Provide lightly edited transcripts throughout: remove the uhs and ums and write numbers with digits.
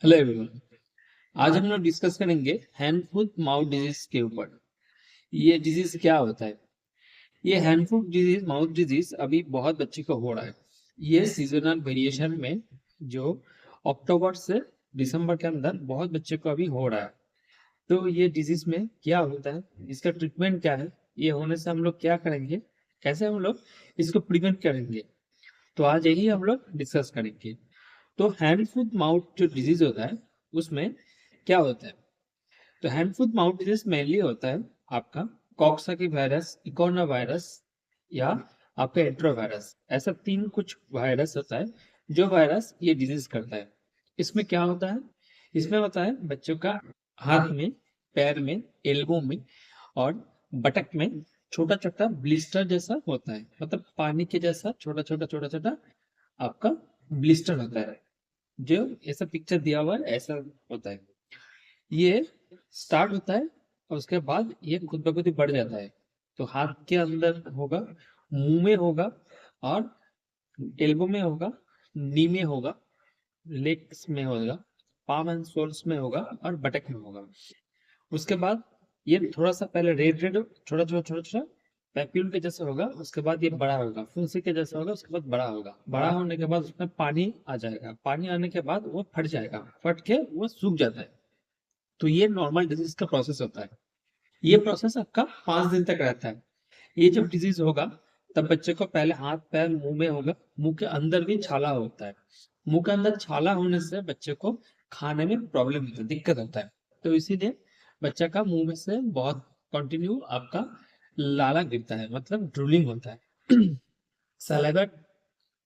Hello everyone. आज हम लोग डिस्कस करेंगे हैंड फुट माउथ डिजीज के ऊपर। ये डिजीज क्या होता है? ये hand foot disease mouth disease अभी बहुत बच्चे को हो रहा है। ये सीजनल वेरिएशन में जो अक्टूबर से दिसंबर के अंदर बहुत बच्चे को अभी हो रहा है। तो ये डिजीज में क्या होता है, इसका ट्रीटमेंट क्या है, ये होने से हम लोग क्या करेंगे, कैसे हम लोग इसको प्रिवेंट करेंगे, तो आज यही हम लोग डिस्कस करेंगे। तो हैंड फुट माउथ जो डिजीज होता है उसमें क्या होता है? तो hand foot mouth disease mainly होता है आपका कॉक्साकी वायरस, इकोना वायरस या आपका एंट्रोवायरस। ऐसा तीन कुछ वायरस होता है जो वायरस ये डिजीज करता है। इसमें क्या होता है? इसमें होता है बच्चों का हाथ में, पैर में, एल्बो में और बटक में छोटा छोटा ब्लिस्टर जैसा होता है, मतलब पानी के जैसा छोटा छोटा छोटा छोटा आपका ब्लिस्टर होता है। जो ऐसा पिक्चर दिया हुआ है ऐसा होता है। ये स्टार्ट होता है और उसके बाद ये खुद ब खुद ही बढ़ जाता है। तो हाथ के अंदर होगा, मुंह में होगा और एल्बो में होगा, नी में होगा, लेग्स में होगा, पाम एंड सोल्स में होगा और बटक में होगा। उसके बाद ये थोड़ा सा पहले रेड रेड छोटा छोटा छोटा छोटा पैप्यूल के जैसा होगा, उसके बाद ये बड़ा होगा, फुंसी के जैसा होगा, उसके बाद बड़ा होगा। बड़ा होने के बाद उसमें पानी आ जाएगा, पानी आने के बाद वो फट जाएगा, फट के वो सूख जाता है। तो ये नॉर्मल डिजीज का प्रोसेस होता है। ये प्रोसेस आपका 5 दिन तक रहता है। ये जब डिजीज होगा तब बच्चे को पहले हाथ पैर मुंह में होगा, मुंह के अंदर भी छाला होता है। मुंह के अंदर छाला होने से बच्चे को खाने में प्रॉब्लम होता है, दिक्कत होता है। तो इसीलिए बच्चा का मुंह में से बहुत कंटिन्यू आपका लाला गिरता है, मतलब ड्रूलिंग होता है। सलाइवा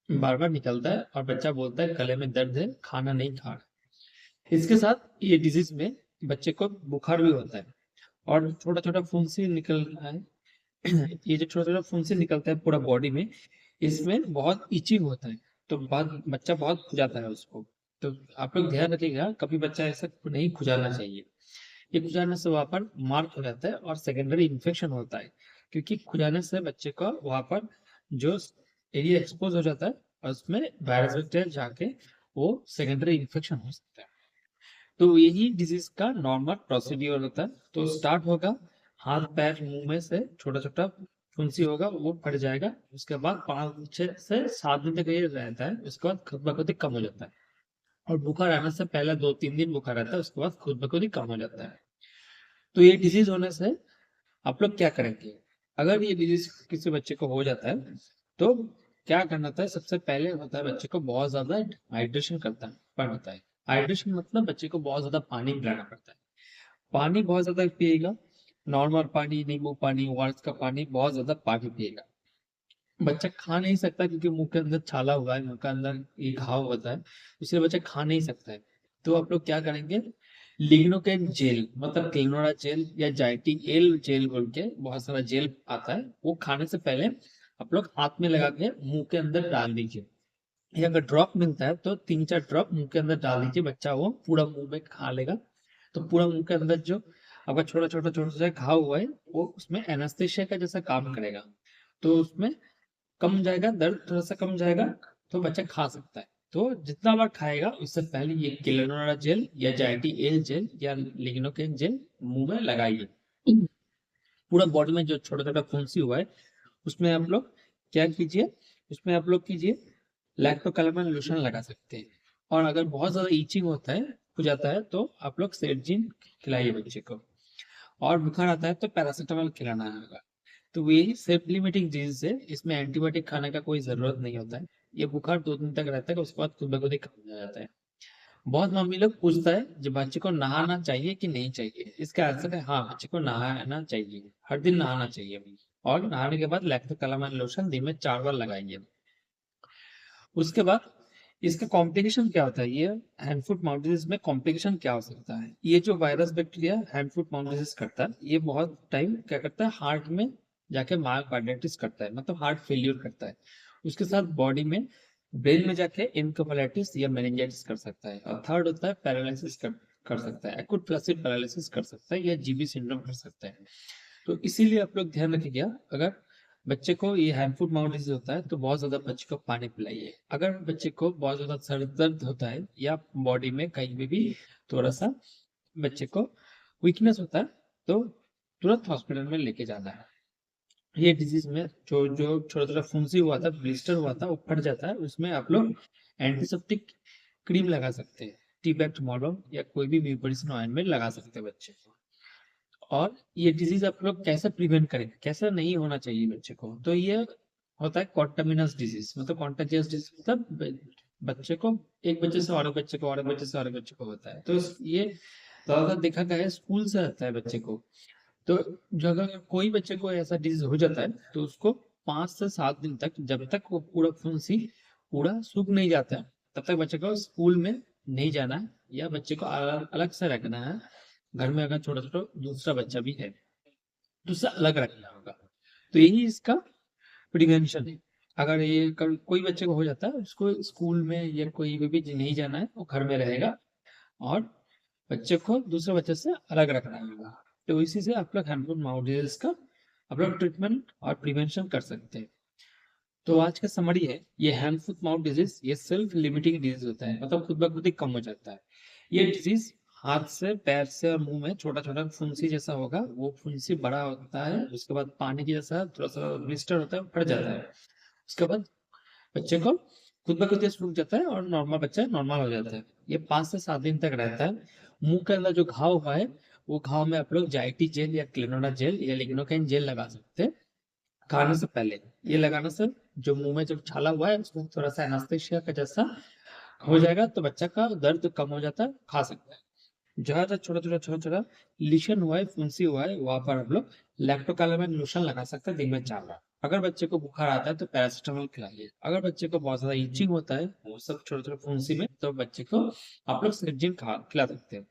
बार बार निकलता है और बच्चा बोलता है गले में दर्द है, खाना नहीं खा रहा। इसके साथ ये डिजीज में बच्चे को बुखार भी होता है और छोटा छोटा फुंसी निकल रहा है। ये जो छोटा छोटा फुंसी निकलता है पूरा बॉडी में, इसमें बहुत इचिंग होता है। तो बाद बच्चा बहुत खुजाता है उसको। तो आप लोग ध्यान रखिएगा, कभी बच्चा ऐसा नहीं खुजाना चाहिए। ये खुजाने से वहां पर मार्क हो जाता है और सेकेंडरी इन्फेक्शन होता है, क्योंकि खुजाने से बच्चे को वहां पर जो एरिया एक्सपोज हो जाता है और उसमें वायरस बैक्टीरिया जाके वो सेकेंडरी इन्फेक्शन हो सकता है। तो यही डिजीज का नॉर्मल प्रोसीड्यूर होता है। तो स्टार्ट होगा हाथ पैर मुंह में से छोटा छोटा फुंसी होगा, वो फट जाएगा। उसके बाद 5 से 7 दिन तक ये रहता है, उसके बाद खुद ब खुद ही कम हो जाता है। और बुखार आने से पहले 2-3 दिन बुखार रहता है, उसके बाद खुद ब खुद ही कम हो जाता है। तो ये डिजीज होने से आप लोग क्या करेंगे? अगर ये डिजीज किसी बच्चे को हो जाता है तो क्या करना होता है? सबसे पहले होता है बच्चे को बहुत ज्यादा हाइड्रेशन करता पड़ता है। हाइड्रेशन मतलब बच्चे को बहुत ज्यादा पानी पिलाना पड़ता है। पानी बहुत ज्यादा पिएगा, नॉर्मल पानी, नींबू पानी, ओआरएस का पानी, बहुत ज्यादा पानी पिएगा। बच्चा खा नहीं सकता क्योंकि मुंह के अंदर छाला हुआ है, मुंह के अंदर ये घाव होता है, इसलिए बच्चा खा नहीं सकता है। तो आप लोग क्या करेंगे? लिग्नोकेन जेल, मतलब क्लिनोरा जेल या जाइटी एल जेल बोल के बहुत सारा जेल आता है, वो खाने से पहले आप लोग हाथ में लगा के मुंह के अंदर डाल दीजिए। या अगर ड्रॉप मिलता है तो 3-4 ड्रॉप मुंह के अंदर डाल दीजिए, बच्चा वो पूरा मुंह में खा लेगा। तो पूरा मुंह के अंदर जो आपका छोटा छोटा छोटा सा घाव हुआ है वो उसमें एनास्थेशिया का जैसा काम करेगा। तो उसमें कम जाएगा, दर्द थोड़ा सा कम जाएगा, तो बच्चा खा सकता है। तो जितना बार खाएगा उससे पहले ये केलोनोरा जेल या जाइटी एल जेल या लिग्नोकेन जेल मुंह में लगाइए। पूरा बॉडी में जो छोटा छोटा फुंसी हुआ है उसमें आप लोग क्या कीजिए, उसमें आप लोग कीजिए लैक्टोकैलामाइन लोशन लगा सकते हैं। और अगर बहुत ज्यादा ईचिंग होता है, हो जाता है, तो आप लोग सेटजिन खिलाइए बच्चे को। और बुखार आता है तो पैरासीटामोल खिलाना होगा। तो यही सेल्फ लिमिटिंग डिजीज है, इसमें एंटीबायोटिक खाने का कोई जरूरत नहीं होता है। ये बुखार 2 दिन तक रहता है, उसके बाद खुद ब खुद ही कम हो जाता है। बहुत मम्मी लोग पूछता है जब बच्चे को नहाना चाहिए कि नहीं चाहिए, इसका आंसर है हाँ, बच्चे को नहाना चाहिए, हर दिन नहाना चाहिए। और नहाने के बाद लैक्टोकैलामाइन लोशन दिन में 4 बार लगाइए। उसके बाद इसका कॉम्प्लिकेशन क्या होता है? ये हैंड फुट माउथ डिजीज में कॉम्प्लिकेशन क्या हो सकता है? ये जो virus bacteria hand foot mouth disease करता है, ये बहुत टाइम क्या करता है, हार्ट में जाके मायोकार्डिटिस करता है, मतलब हार्ट फेलियर करता है। उसके साथ बॉडी में, ब्रेन में जाके इनकेफेलाइटिस या मेनिंजाइटिस कर सकता है। और थर्ड होता है पैरालिसिस कर सकता है, एक्यूट फ्लैसिड पैरालिसिस कर सकता है या जीबी सिंड्रोम कर सकता है। तो इसीलिए आप लोग ध्यान रखिएगा, अगर बच्चे को ये हैंड फुट माउथ डिजीज होता है तो बहुत ज्यादा बच्चे को पानी पिलाइए। अगर बच्चे को बहुत ज्यादा सर दर्द होता है या बॉडी में कहीं पे भी थोड़ा सा बच्चे को वीकनेस होता है तो तुरंत हॉस्पिटल में लेके जाना है। ये डिजीज में जो जो छोटा छोटा फुंसी हुआ था, ब्लिस्टर हुआ था, वो फट जाता है, उसमें आप लोग एंटीसेप्टिक क्रीम लगा सकते हैं, टी-बैक्ट मॉलम या कोई भी म्यूकोरिसन ऑइंटमेंट लगा सकते हैं बच्चे को। और ये डिजीज आप लोग कैसे प्रिवेंट करें, कैसा नहीं होना चाहिए बच्चे को, तो ये होता है कॉन्टामिनस डिजीज, मतलब कॉन्टाजियस डिजीज, मतलब बच्चे को एक बच्चे से और एक बच्चे को और एक बच्चे से और एक बच्चे को होता है। तो ये ज्यादातर देखा गया है स्कूल से आता है बच्चे को। तो जो अगर कोई बच्चे को ऐसा डिजीज हो जाता है तो उसको 5 से 7 दिन तक, जब तक वो पूरा फुंसी पूरा सूख नहीं जाता है, तब तक बच्चे को स्कूल में नहीं जाना है, या बच्चे को अलग अलग से रखना है। घर में अगर छोटा छोटा दूसरा बच्चा भी है तो उससे अलग रखना होगा। तो यही इसका प्रिवेंशन है। अगर ये कोई बच्चे को हो जाता है, उसको स्कूल में या कोई भी नहीं जाना है, वो घर में रहेगा और बच्चे को दूसरे बच्चे से अलग रखना होगा। तो इसी से आप लोग हैंड फुट माउथ डिजीज का आप लोग ट्रीटमेंट और प्रिवेंशन कर सकते हैं। तो आज का समरी है, ये हैंड फुट माउथ डिजीज ये सेल्फ लिमिटिंग डिजीज होता है, मतलब खुद ब खुद ही कम हो जाता है। ये डिजीज हाथ से, पैर से और मुंह में छोटा छोटा फुंसी जैसा होगा, वो फुंसी बड़ा होता है, उसके बाद पानी की जैसा थोड़ा सा ब्लिस्टर होता है, फट जाता है। उसके बाद बच्चे को खुद ब खुद ये सूख जाता है और नॉर्मल बच्चा नॉर्मल हो जाता है। ये 5 से 7 दिन तक रहता है। मुंह के अंदर जो घाव हुआ है, वो घाव में आप लोग जाइटी जेल या क्लिनोडा जेल या लिग्नोकाइन जेल लगा सकते हैं खाने से पहले। ये लगाने से जो मुंह में जो छाला हुआ है उसमें थोड़ा सा एनास्थेशिया का जैसा हो जाएगा, तो बच्चा का दर्द कम हो जाता है, खा सकता है। जहाँ तक छोटा छोटा लीशन हुआ है, फुंसी हुआ है, वहां पर हम लोग लैक्टोकैलामाइन लोशन लगा सकते हैं दिन में 4 बार। अगर बच्चे को बुखार आता है तो पैरासिटामोल खिलाइए। अगर बच्चे को बहुत ज्यादा इचिंग होता है वो सब छोटे छोटे फुंसी में, तो बच्चे को आप लोग सेट्रिजिन खिला सकते हैं।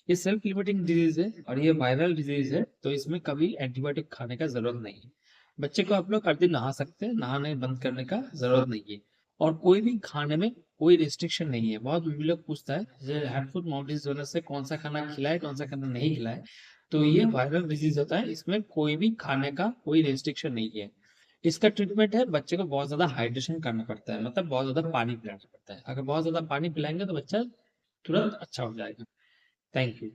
ये सेल्फ लिमिटिंग डिजीज है और ये वायरल डिजीज है, तो इसमें कभी एंटीबायोटिक खाने का जरूरत नहीं है। बच्चे को आप लोग हर दिन नहा सकते हैं, नहाने बंद करने का जरूरत नहीं है। और कोई भी खाने में कोई रिस्ट्रिक्शन नहीं है। बहुत भी लोग पूछता है जैसे हैंड फुट माउथ डिजीज होने से कौन सा खाना खिलाए कौन सा खाना नहीं खिलाए, तो ये वायरल डिजीज होता है, इसमें कोई भी खाने का कोई रिस्ट्रिक्शन नहीं है। इसका ट्रीटमेंट है, बच्चे को बहुत ज्यादा हाइड्रेशन करना पड़ता है, मतलब बहुत ज्यादा पानी पिलाना पड़ता है। अगर बहुत ज्यादा पानी पिलाएंगे तो बच्चा तुरंत अच्छा हो जाएगा। Thank you.